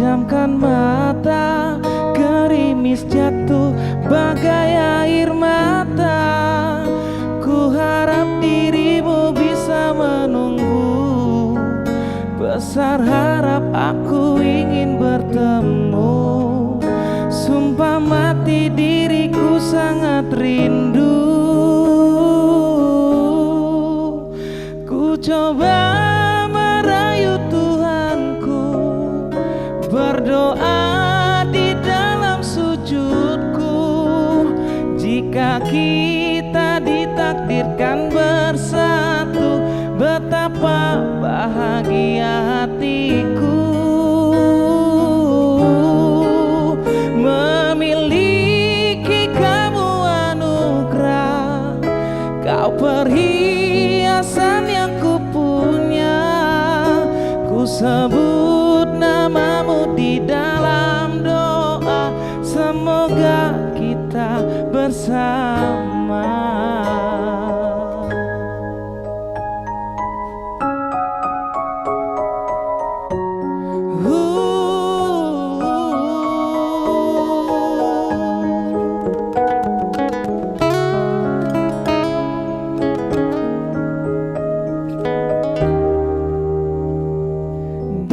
pejamkan mata, gerimis jatuh bagai air mata. Ku harap dirimu bisa menunggu, besar harap aku ingin bertemu. Sumpah mati diriku sangat rindu. Ku coba merayu Tuhanku, berdoa di dalam sujudku. Jika kita ditakdirkan bersatu, betapa bahagia hatiku. Memiliki kamu anugerah, kau perhiasan yang ku punya. Ku sebut namamu di dalam doa, semoga kita bersama.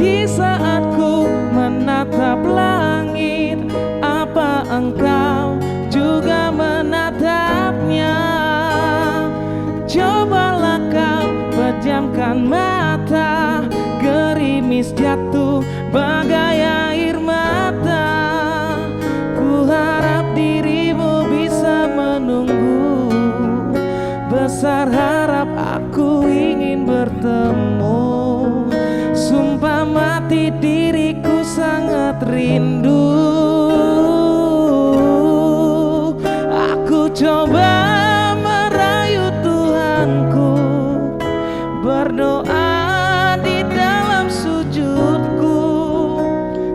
Di saat ku menatap langit, apa engkau juga menatapnya? Cobalah kau pejamkan mata, gerimis jatuh bagai air mata. Ku harap dirimu bisa menunggu, besar harap aku ingin bertemu. Sumpah mati diriku sangat rindu. Aku coba merayu Tuhanku, berdoa di dalam sujudku.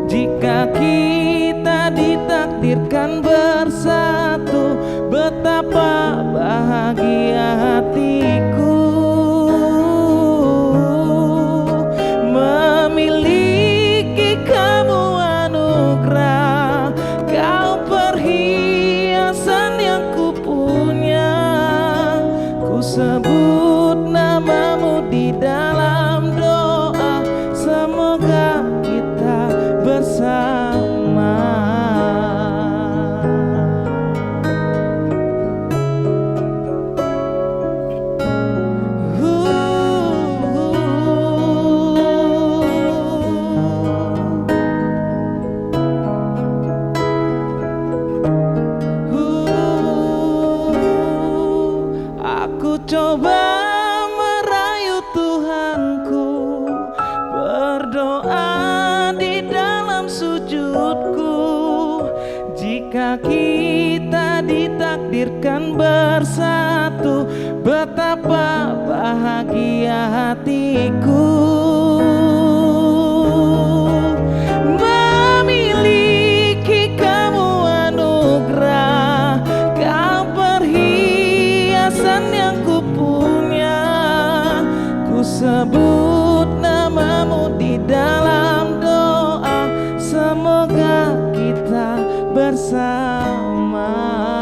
Jika kita ditakdirkan bersatu, betapa bahagia hatiku. Memiliki kamu anugerah, kau perhiasan yang ku punya. Ku sebut namamu di dalam doa, semoga kita bersama. Aku coba merayu Tuhanku, berdoa di dalam sujudku. Jika kita ditakdirkan bersatu, betapa bahagia hatiku. Memiliki kamu anugerah, kau perhiasan yang ku punya. Ku sebut namamu di dalam doa, semoga kita bersama.